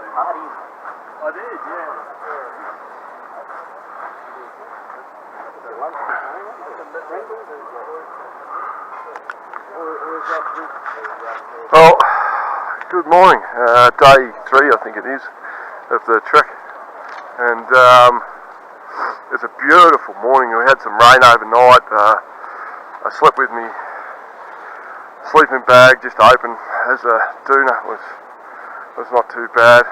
parties. I did, yeah. Well, good morning. Day 3, I think it is, of the trek, and it's a beautiful morning. We had some rain overnight. I slept with me sleeping bag just open as a doona. Was not too bad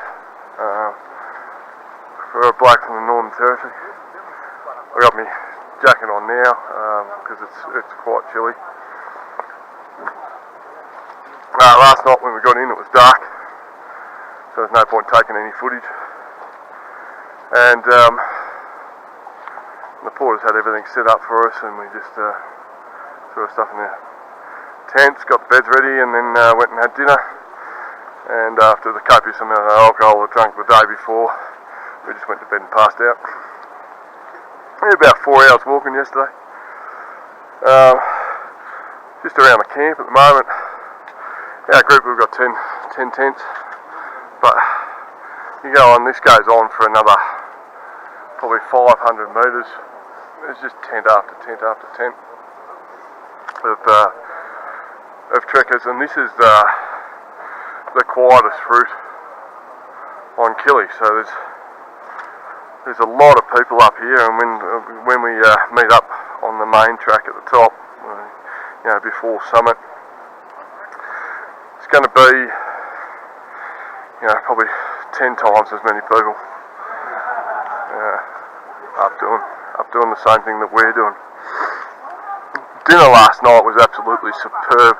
for a bloke from the Northern Territory. I got my jacket on now because it's quite chilly. Last night when we got in it was dark, so there's no point taking any footage. And the porters had everything set up for us, and we just threw our stuff in the tents, got the beds ready, and then went and had dinner. And after the copious amount of alcohol I drank the day before, we just went to bed and passed out. We had about 4 hours walking yesterday. Just around the camp at the moment. Our group, we've got 10 tents, but you go on, this goes on for another probably 500 metres. There's just tent after tent after tent of trekkers, and this is the quietest route on Kili, so there's a lot of people up here, and when we meet up on the main track at the top, before summit, it's going to be, probably 10 times as many people up doing the same thing that we're doing. Dinner last night was absolutely superb.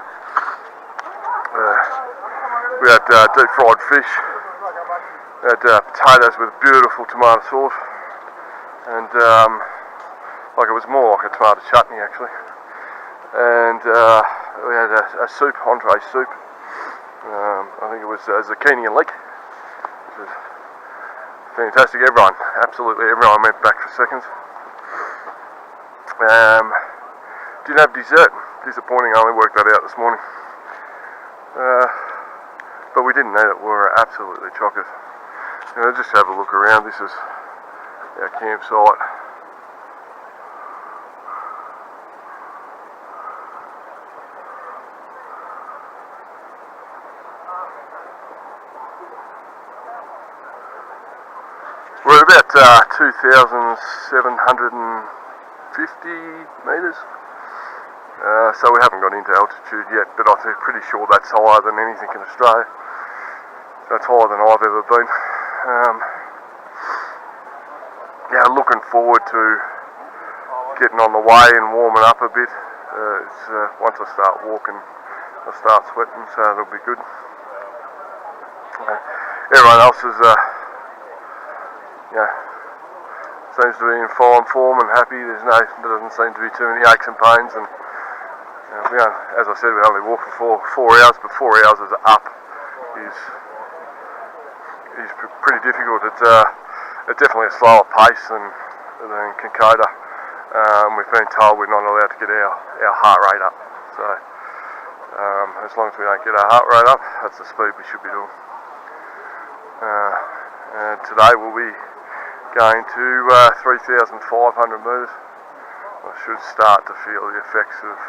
We had deep fried fish. We had potatoes with beautiful tomato sauce, and it was more like a tomato chutney actually. And we had a soup, entree soup. I think it was zucchini and leek, which was fantastic. Absolutely everyone went back for seconds. Didn't have dessert. Disappointing, I only worked that out this morning. But we didn't need it. We were absolutely chockers. Just have a look around. This is our campsite. We're at about 2,750 metres, so we haven't got into altitude yet, but I'm pretty sure that's higher than anything in Australia. That's higher than I've ever been. Looking forward to getting on the way and warming up a bit. Once I start walking, I start sweating, so it'll be good. Everyone else is seems to be in fine form and happy. There doesn't seem to be too many aches and pains, and as I said, we only walked for 4 hours, but 4 hours is up is pretty difficult. It's definitely a slower pace than Kokoda. We've been told we're not allowed to get our heart rate up, so as long as we don't get our heart rate up, that's the speed we should be doing. And today we'll be going to 3,500 metres. I should start to feel the effects of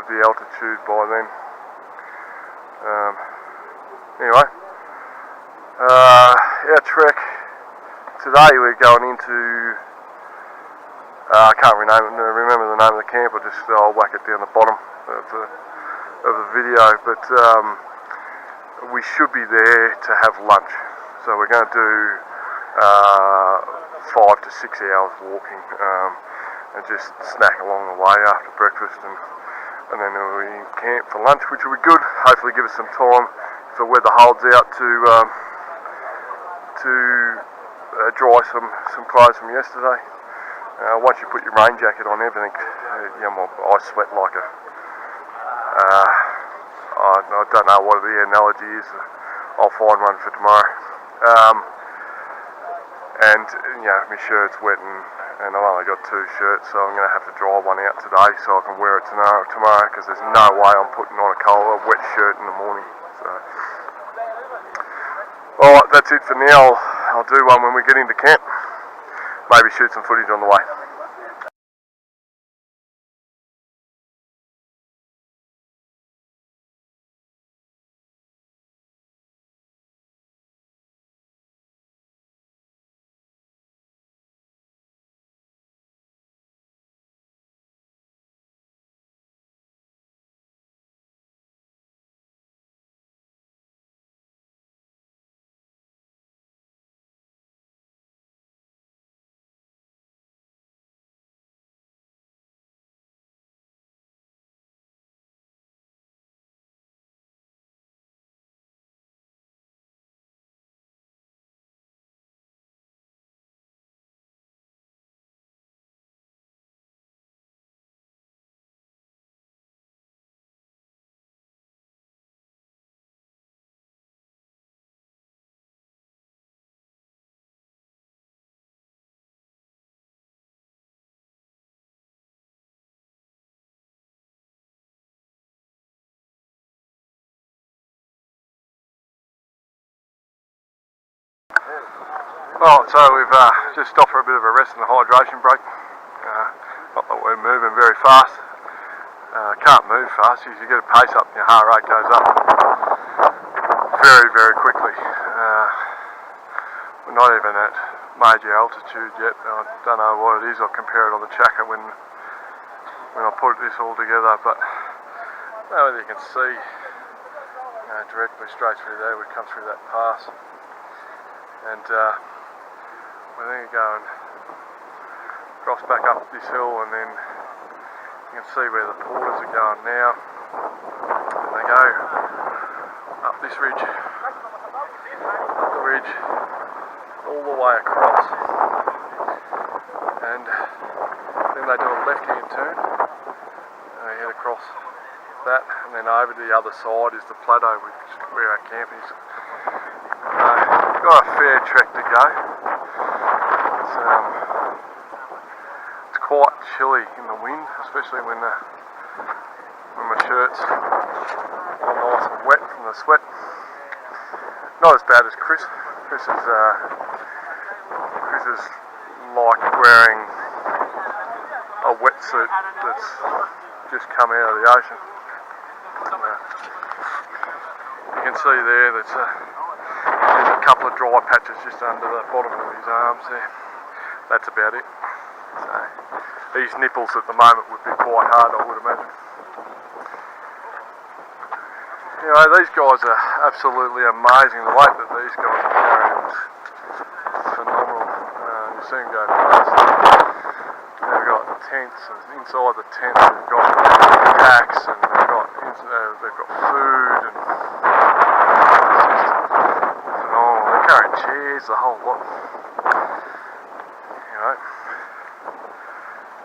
the altitude by then. Anyway, our trek today, we're going into, I can't remember the name of the camp. I'll whack it down the bottom of the video, but we should be there to have lunch. So we're going to do 5 to 6 hours walking, and just snack along the way after breakfast, and then we'll be in camp for lunch, which will be good. Hopefully give us some time if the weather holds out to dry some clothes from yesterday. Once you put your rain jacket on, everything, I sweat like a I don't know what the analogy is. I'll find one for tomorrow. And my shirt's wet, and I've only got 2 shirts, so I'm going to have to dry one out today so I can wear it tomorrow, because there's no way I'm putting on a wet shirt in the morning. So, alright, that's it for now. I'll do one when we get into camp. Maybe shoot some footage on the way. Well, so we've just stopped for a bit of a rest and a hydration break. Not that we're moving very fast. Can't move fast. As you get a pace up, your heart rate goes up very, very quickly. We're not even at major altitude yet. I don't know what it is. I'll compare it on the tracker when I put this all together. But I don't know whether you can see directly straight through there. We come through that pass, and we're then going across back up this hill, and then you can see where the porters are going now. And they go up this ridge, up the ridge, all the way across, and then they do a left-hand turn, and they head across that, and then over to the other side is the plateau, which is where our camp is. Got a fair trek to go. It's quite chilly in the wind, especially when my shirt's all nice and wet from the sweat. Not as bad as Chris. Chris is like wearing a wetsuit that's just come out of the ocean. You can see there there's a couple of dry patches just under the bottom of his arms there. That's about it. So these nipples at the moment would be quite hard, I would imagine. You know, these guys are absolutely amazing. The weight that these guys are carrying is phenomenal. You see them go past. They've got tents, and inside the tents they've got packs, and they've got food, and it's just phenomenal. They're carrying chairs, the whole lot. You know,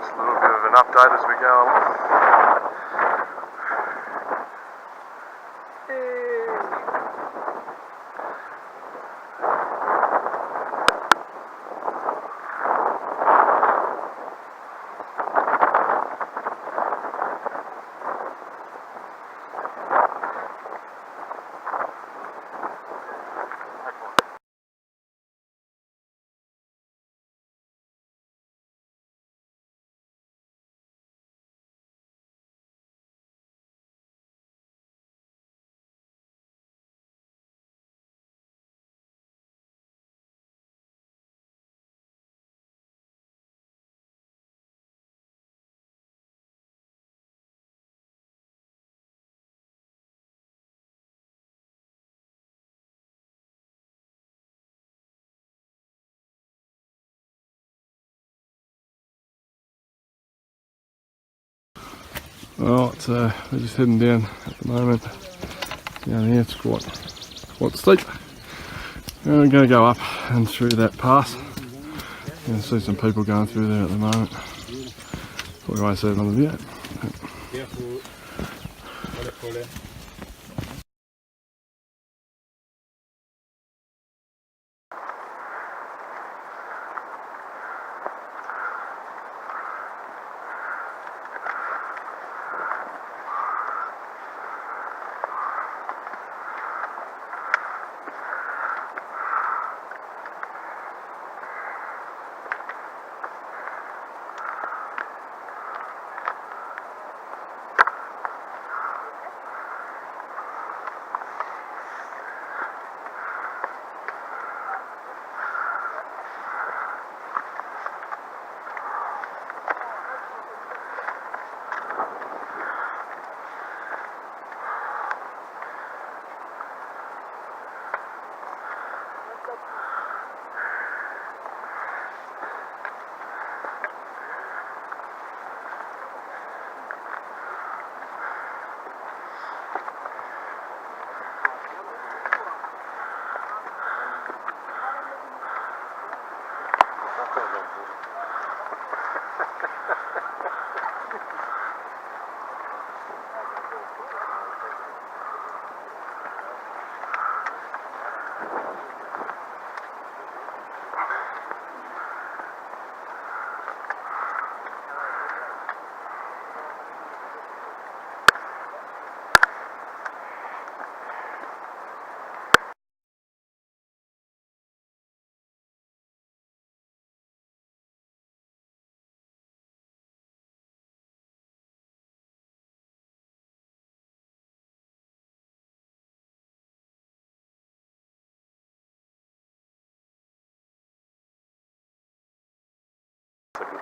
just a little bit of an update as we go along. Right, so we're just heading down at the moment. Down here, it's quite steep. And we're going to go up and through that pass. You can see some people going through there at the moment. Probably won't see it on the video.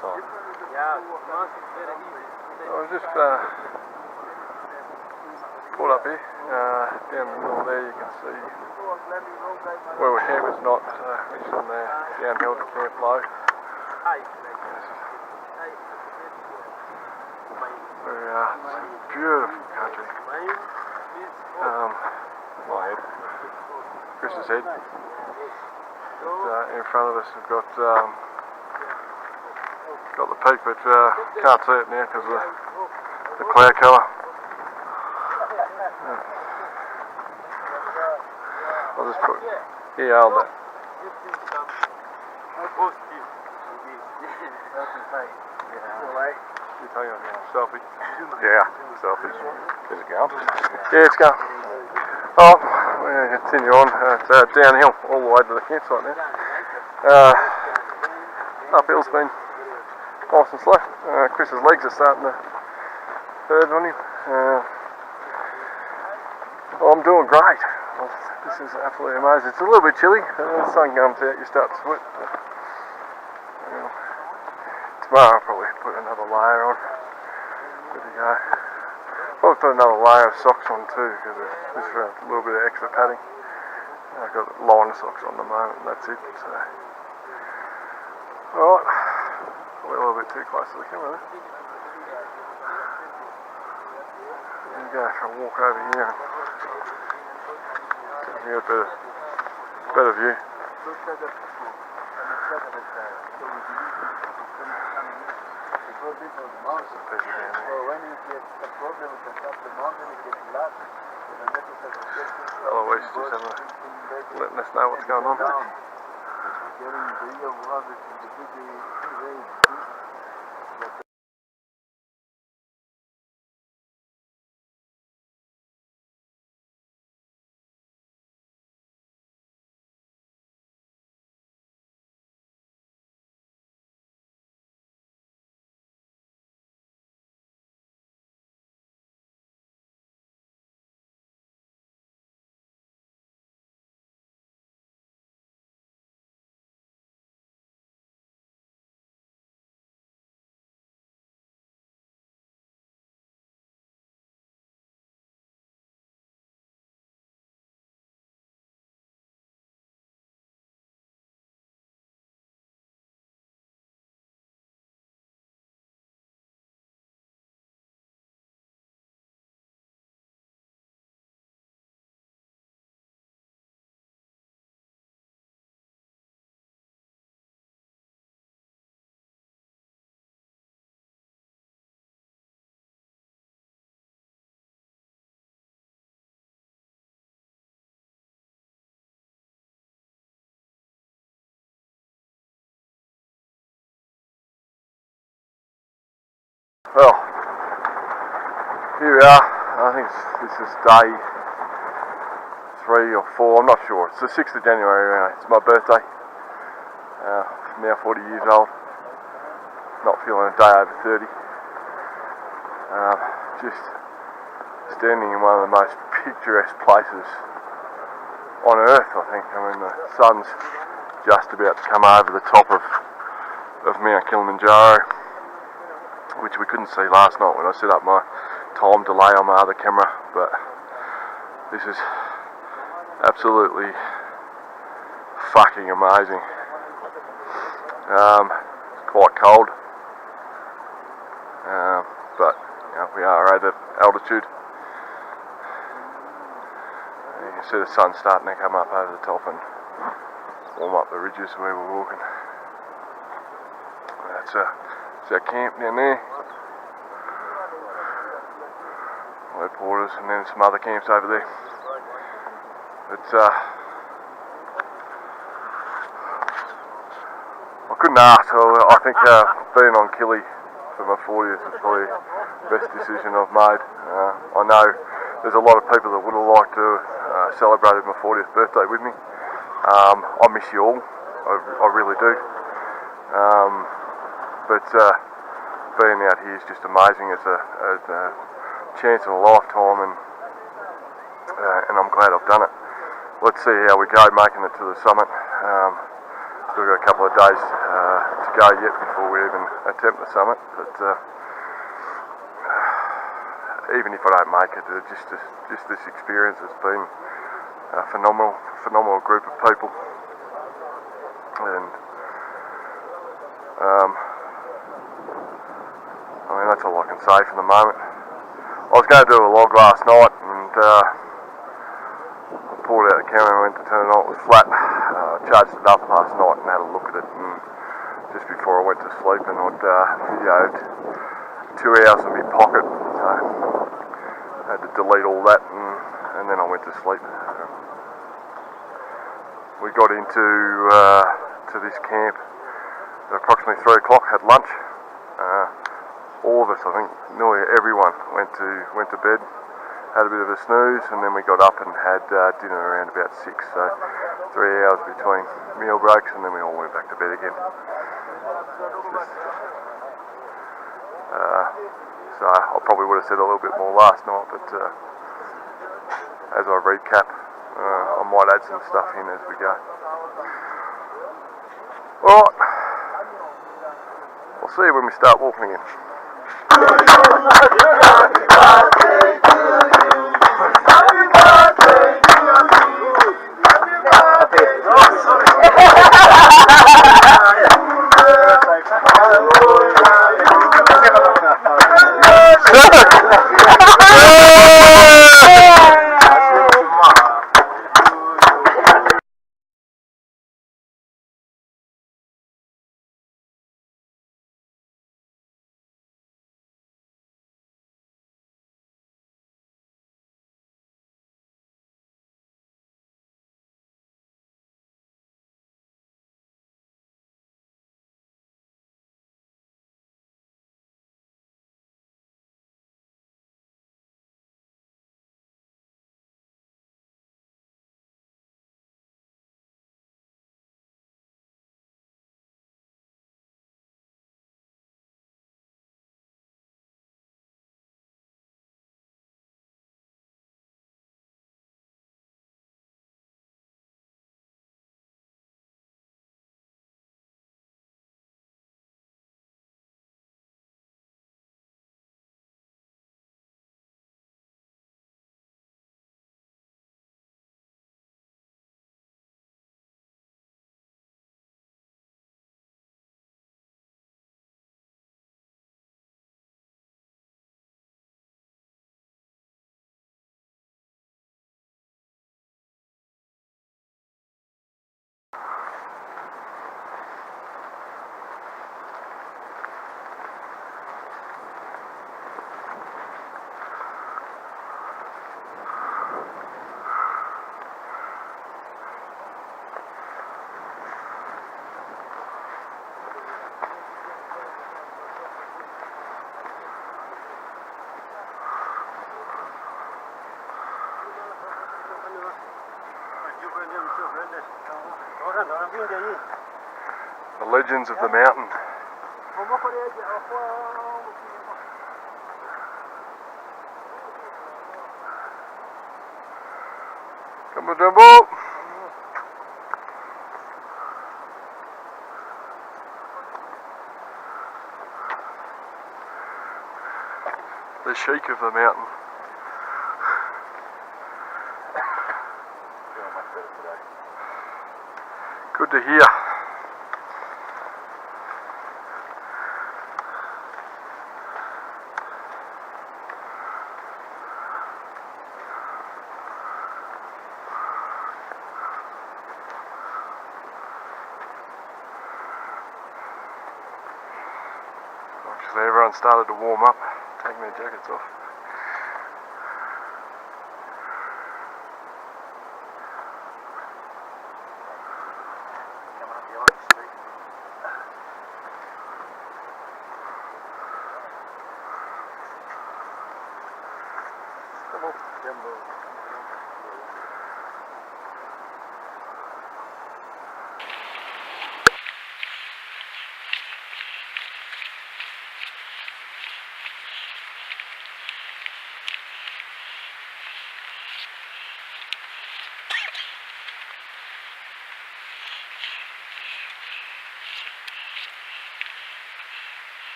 side. Yeah, I was just pulled up here, down the middle there you can see where we're here was not mentioned there, downhill to Camp Low. It's a beautiful country. My head, Chris's head. In front of us we've got the peak, but can't see it now because of the cloud cover. I'll just put, yeah, hold that. You taking a selfie? Yeah, selfies. Is it going? Yeah, it's going. Oh, we're going to continue on. It's downhill all the way to the campsite now. Uphill's been nice and slow. Chris's legs are starting to hurt on him. Well, I'm doing great. This is absolutely amazing. It's a little bit chilly. When the sun comes out, you start to sweat. Tomorrow I'll probably put another layer on. There we go. Probably put another layer of socks on too, because just for a little bit of extra padding. I've got liner socks on the moment, and that's it. So, alright, probably a little bit too close to the camera there. There we go, for a walk over here and get a better view. Eloise just letting us know what's going on. Well, here we are. I think this is day 3 or 4, I'm not sure. It's the 6th of January, it's my birthday. I'm now 40 years old. Not feeling a day over 30. Just standing in one of the most picturesque places on earth, I think. I mean, the sun's just about to come over the top of Mount Kilimanjaro, which we couldn't see last night when I set up my time delay on my other camera, but this is absolutely fucking amazing. It's quite cold, but you know, we are at altitude. And you can see the sun starting to come up over the top and warm up the ridges where we're walking. That's our camp down there. Low Porters, and then some other camps over there. But I couldn't ask. I think being on Kili for my 40th is probably the best decision I've made. I know there's a lot of people that would have liked to celebrate my 40th birthday with me. I miss you all. I really do. But being out here is just amazing. It's a chance of a lifetime, and I'm glad I've done it. Let's see how we go making it to the summit. Still got a couple of days to go yet before we even attempt the summit, but even if I don't make it, just this experience has been a phenomenal group of people, and I mean, that's all I can say for the moment. I was going to do a log last night, and I pulled out the camera and went to turn it on. It was flat. I charged it up last night and had a look at it, and just before I went to sleep, and I'd videoed 2 hours in my pocket, so I had to delete all that, and then I went to sleep. We got into to this camp at approximately 3 o'clock, had lunch. All of us, I think, nearly everyone went to bed, had a bit of a snooze, and then we got up and had dinner around about 6. So 3 hours between meal breaks, and then we all went back to bed again. So I probably would have said a little bit more last night, but as I recap, I might add some stuff in as we go. Alright, I'll see you when we start walking again. The legends of the mountain. Come on, Jumbo. The sheik of the mountain. Good to hear. Actually, everyone started to warm up, taking their jackets off.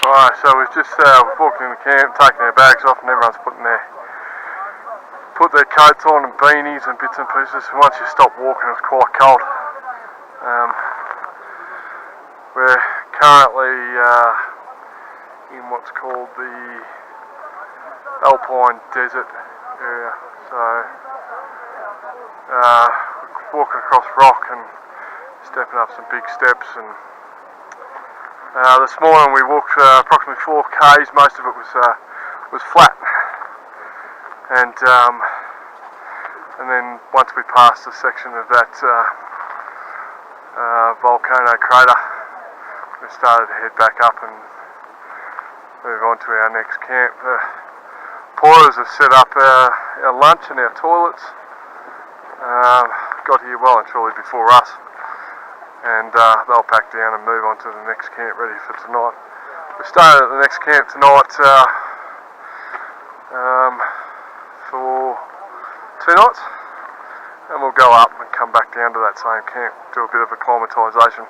Alright, so we've just walked in the camp, taken their bags off, and everyone's put their coats on and beanies and bits and pieces. And once you stop walking, it's quite cold. We're currently in what's called the Alpine Desert area. So walking across rock and stepping up some big steps. And this morning we walked approximately 4 k's. Most of it was flat. And then once we passed a section of that volcano crater, we started to head back up and move on to our next camp. The porters have set up our lunch and our toilets. Got here well and truly before us, and they'll pack down and move on to the next camp ready for tonight. We're staying at the next camp tonight for 2 nights, and we'll go up and come back down to that same camp, do a bit of acclimatisation.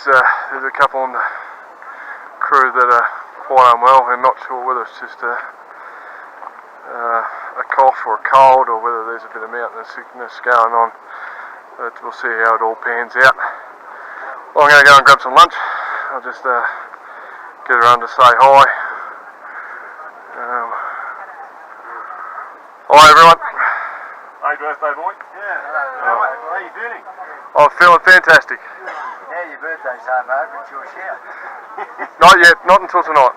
There's a couple on the crew that are quite unwell. They're not sure whether it's just a cough or a cold, or whether there's a bit of mountain sickness going on, but we'll see how it all pans out. Well, I'm going to go and grab some lunch. I'll just get around to say hi. Hi everyone. Happy birthday, boy. Yeah. How are you feeling? I'm feeling fantastic. Now your birthday's home over, it's your shout. Not yet, not until tonight.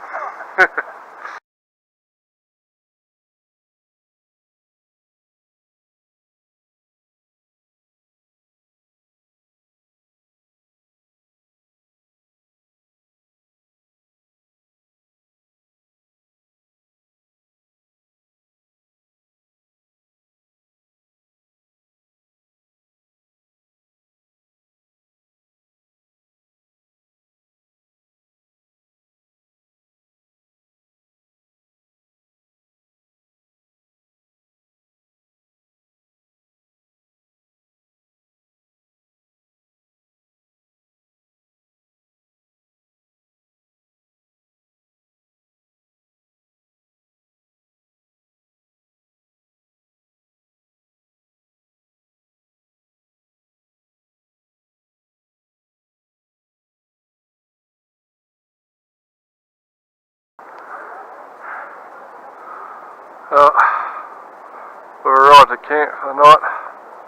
We arrived at camp for the night.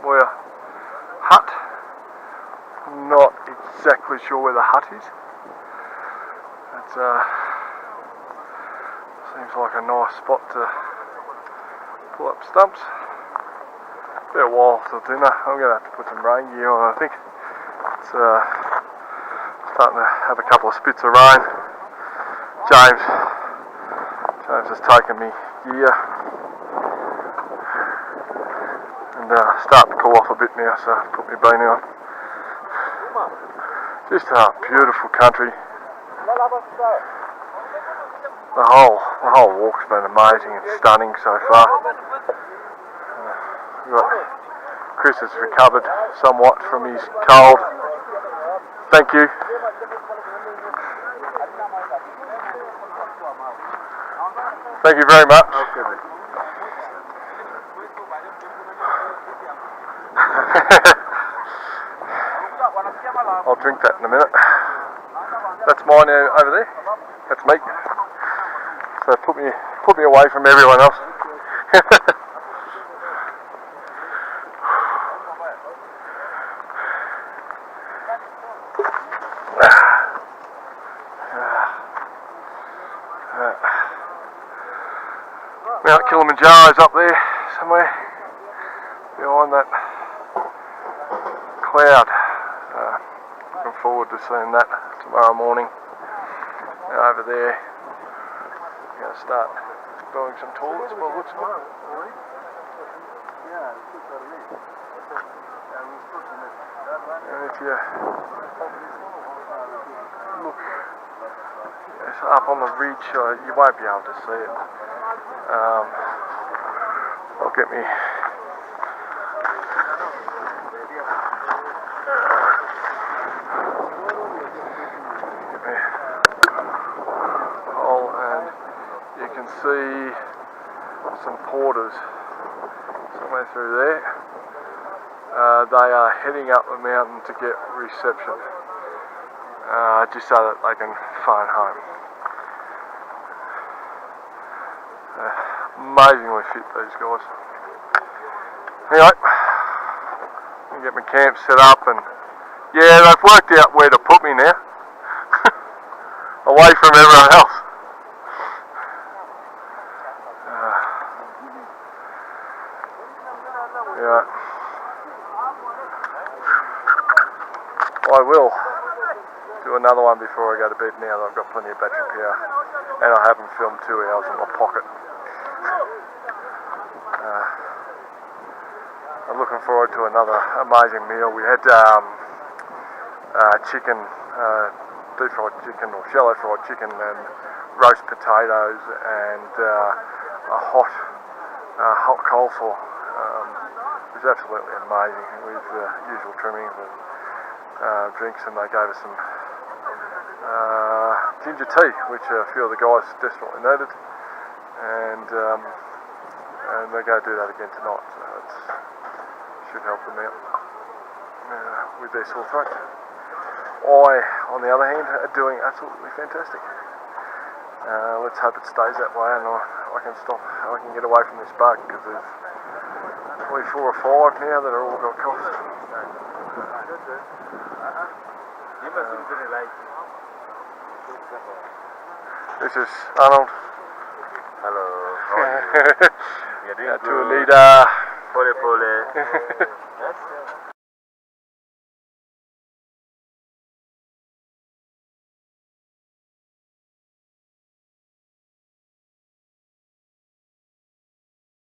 Moir Hut. Not exactly sure where the hut is. It seems like a nice spot to pull up stumps. Been a while till dinner. I'm going to have to put some rain gear on, I think. It's starting to have a couple of spits of rain. James has taken me gear. And starting to cool off a bit now, so I've put my beanie on. Just a beautiful country. The whole walk's been amazing and stunning so far. Chris has recovered somewhat from his cold. Thank you. Thank you very much. I'll drink that in a minute. That's mine over there. That's me. So put me away from everyone else. Mount Kilimanjaro's up there somewhere behind that cloud. Looking forward to seeing that tomorrow morning. Over there, I'm going to start building some toilets by the looks of it. And if you look up on the ridge, you won't be able to see it. I'll get me some porters somewhere through there. They are heading up the mountain to get reception, just so that they can phone home. Amazingly fit, these guys. Anyway, I'm gonna get my camp set up, and yeah, they've worked out where to put me now, away from everyone else. Yeah. I will do another one before I go to bed now that I've got plenty of battery power, and I haven't filmed 2 hours in my pocket. I'm looking forward to another amazing meal. We had chicken, deep fried chicken or shallow fried chicken, and roast potatoes, and a hot coleslaw. It was absolutely amazing with usual trimmings and drinks, and they gave us some ginger tea, which a few of the guys desperately needed, and they're going to do that again tonight, so it should help them out with their sore throat. I, on the other hand, are doing absolutely fantastic. Let's hope it stays that way, and I can get away from this bug, because there's probably 4 or 5 now that are all got coughs. This is Arnold. Hello. How are you? You're doing good. Leader. Pole.